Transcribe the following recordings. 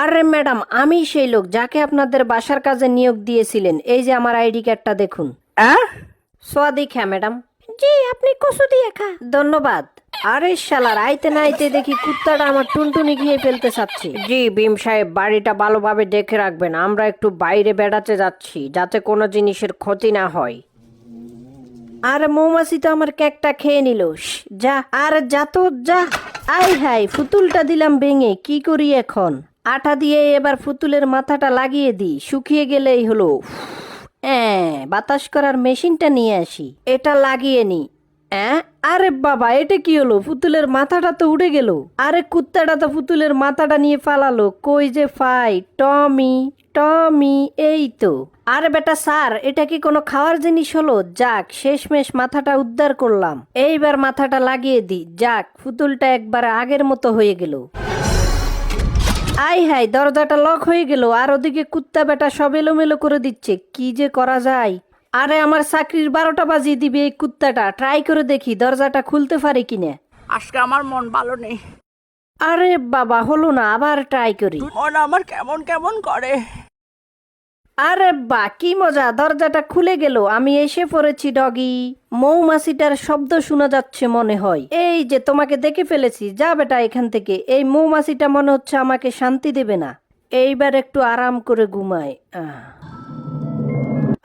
আরে ম্যাডাম, আমি সেই লোক যাকে আপনাদের বাসার কাজে নিয়োগ দিয়েছিলেন। এই যে আমার আইডি কার্ডটা দেখুন। সোয়াদি খা ম্যাডাম। জি, আপনি কসু দিয়ে খা। ধন্যবাদ। আরে শালার, আইতে না আইতে দেখি কুত্তাটা আমার টুনটুনি খেয়ে ফেলতে চাচ্ছে। জি ভীম সাহেব, বাড়িটা ভালোভাবে দেখে রাখবেন। আমরা একটু বাইরে বেড়াতে যাচ্ছি, যাতে কোনো জিনিসের ক্ষতি না হয়। আরে মৌমাছি তো আমার কেকটা খেয়ে নিল। যা, আরে যা তো যা। আই হাই, ফুতুলটা দিলাম ভেঙে। কি করি এখন? আটা দিয়ে এবার ফুতুলের মাথাটা লাগিয়ে দিই, শুকিয়ে গেলেই হলো। বাতাস করার মেশিনটা নিয়ে আসি, এটা লাগিয়ে নি। আরে বাবা, এটা কি হলো? পুতুলের মাথাটা তো উড়ে গেল। আরে কুত্তাটা তো পুতুলের মাথাটা নিয়ে পালালো। কই যে ফাই টমি, টমি, এই তো। আরে বেটা স্যার, এটা কি কোনো খাওয়ার জিনিস হলো? যাক, শেষমেশ মাথাটা উদ্ধার করলাম। এইবার মাথাটা লাগিয়ে দি। যাক, পুতুলটা একবার আগের মতো হয়ে গেল। আই হাই, দরজাটা লক হয়ে গেল। আর ওদিকে কুত্তা বেটা সব এলোমেলো করে দিচ্ছে। কি যে করা যায়? আরে আমার চাকরির 12টা বাজিয়ে দিবে এই কুত্তাটা। ট্রাই করে দেখি দরজাটা খুলতে পারে কিনা। আজকে আমার মন ভালো নেই। আরে বাবা, হলো না, আবার ট্রাই করি। মন আমার কেমন কেমন করে। আরে বা, কি মজা, দরজাটা খুলে গেল। আমি এসে পড়েছি ডগি। মৌমাছিটার শব্দ শোনা যাচ্ছে মনে হয়। এই যে তোমাকে দেখে ফেলেছি। যা বেটা এখান থেকে। এই মৌমাছিটা মনে হচ্ছে আমাকে শান্তি দেবে না। এইবার একটু আরাম করে ঘুমাই।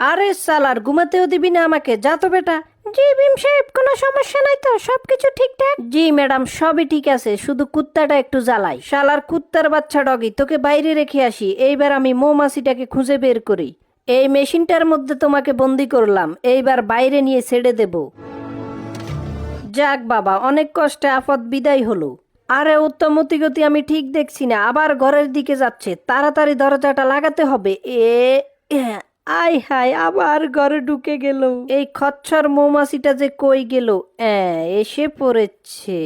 আরে সালার, ঘুমাতেও দিবি না আমাকে? যা তো বেটা। জি ভীম সাহেব, কোনো সমস্যা নাই তো? সবকিছু ঠিকঠাক? জি ম্যাডাম, সবই ঠিক আছে, শুধু কুত্তাটা একটু জ্বালাই। শালার কুত্তার বাচ্চা ডগি, তোকে বাইরে রেখে আসি। এইবার আমি মৌমাছিটাকে খুঁজে বের করি। এই মেশিনটার মধ্যে তোমাকে বন্দি করলাম, এইবার বাইরে নিয়ে ছেড়ে দেব। যাক বাবা, অনেক কষ্টে আফত বিদায় হলো। আরে উত্তম মতিগতি আমি ঠিক দেখছি না, আবার ঘরের দিকে যাচ্ছে। তাড়াতাড়ি দরজাটা লাগাতে হবে। আই হাই, আবার ঘরে ঢুকে গেল। এই খচ্চর মৌমাছিটা যে কই গেল? এসে পড়েছে।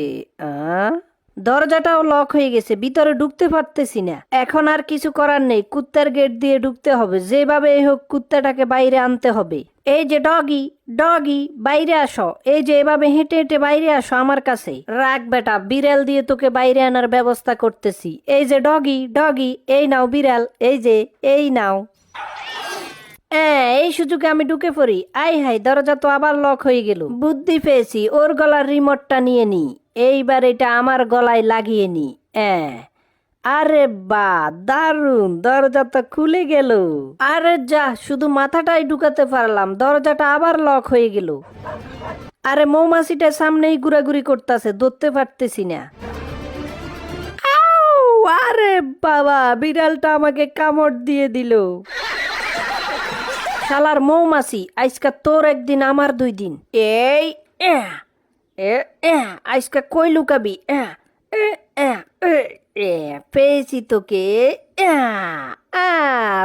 দরজাটাও লক হয়ে গেছে, ভিতরে ঢুকতে পারতেছি না। এখন আর কিছু করার নেই, কুত্তার গেট দিয়ে ঢুকতে হবে। যেভাবে হোক কুত্তাটাকে বাইরে আনতে হবে। এই যে ডগি, ডগি বাইরে আসো। এই যে এভাবে হেঁটে হেঁটে বাইরে আসো আমার কাছে। রাখ বেটা, বিড়াল দিয়ে তোকে বাইরে আনার ব্যবস্থা করতেছি। এই যে ডগি, ডগি, এই নাও বিড়াল, এই যে, এই নাও। এই সুযোগে আমি ঢুকে পড়ি। আই হাই, দরজা তো আবার লক হয়ে গেল। বুদ্ধি পেয়েছি, ওর গলার রিমোটটা নিয়ে নি। এইবার এটা আমার গলায় লাগিয়ে নি। আরে বা, দারুন, দরজা তো খুলে গেল। আরে যা, শুধু মাথাটাই ঢুকাতে পারলাম, দরজাটা আবার লক হয়ে গেল। আরে মৌমাছিটা সামনেই ঘুরাঘুরি করতেছে, ধরতে পারতেছি না। আরে বাবা, বিড়ালটা আমাকে কামড় দিয়ে দিল। শালার মৌমাছি, আজকা তোর একদিন আমার 2 দিন। এই আজকা কই লুকাবি? পেয়েছি তোকে।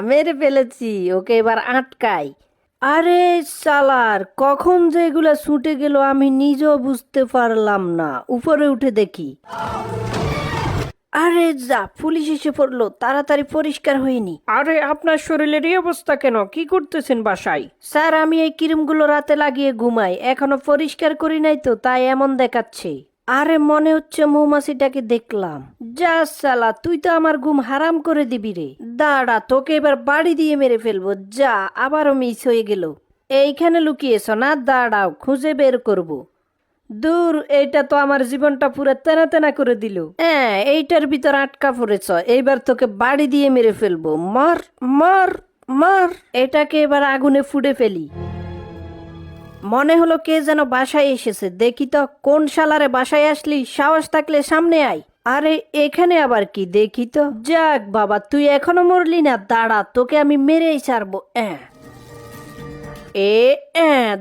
মেরে ফেলেছি ওকে, এবার আটকাই। আরে শালার, কখন যে এগুলা ছুটে গেল আমি নিজেও বুঝতে পারলাম না। উপরে উঠে দেখি, আরে যা, পুলিশ এসে পড়লো। তাড়াতাড়ি পরিষ্কার হয়নি। আরে আপনার শরীরের এই অবস্থা কেন? কি করতেছেন বাসায়? স্যার, আমি এই ক্রিমগুলো রাতে লাগিয়ে ঘুমাই, এখনো পরিষ্কার করি নাই তো, তাই এমন দেখাচ্ছে। আরে মনে হচ্ছে মৌমাছিটাকে দেখলাম। যা শালা, তুই তো আমার ঘুম হারাম করে দিবি রে। দাঁড়া, তোকে এবার বাড়ি দিয়ে মেরে ফেলবো। যা, আবারও মিস হয়ে গেল। এইখানে লুকিয়েছ না? দাঁড়াও, খুঁজে বের করবো। দূর, এইটা তো আমার জীবনটা পুরো তেনা তেনা করে দিল। এইটার ভিতর আটকা পড়েছ, এইবার তোকে বাড়ি দিয়ে মেরে ফেলবো। মর মর মর। এটাকে এবার আগুনে ফুড়ে ফেলি। মনে হলো কে যেন বাসায় এসেছে। দেখি তো, কোন শালারে বাসায় আসলি? সাহস থাকলে সামনে আয়। আরে এখানে আবার কি? দেখি তো। যাক বাবা, তুই এখনো মরলি না? দাঁড়া, তোকে আমি মেরেই ছাড়বো।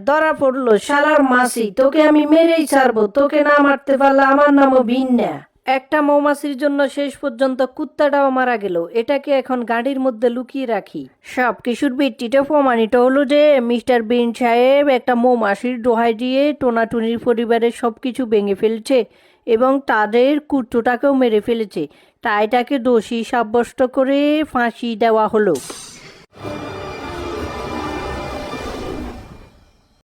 ধরা পড়লো শালার মাছি, তোকে আমি মেরেই ছাড়বো। তোকে না মারতে পারলে আমার নামও ভিন্না। একটা মৌমাছির জন্য শেষ পর্যন্ত কুত্তাটাও মারা গেল। এটাকে এখন গাড়ির মধ্যে লুকিয়ে রাখি। সব কিছুর ভিত্তিতে প্রমাণিত হলো যে মিস্টার বিন সাহেব একটা মৌমাছির দোহাই দিয়ে টোনাটুনির পরিবারের সবকিছু ভেঙে ফেলছে এবং তাদের কুত্তটাকেও মেরে ফেলেছে। তাই তাকে দোষী সাব্যস্ত করে ফাঁসি দেওয়া হলো।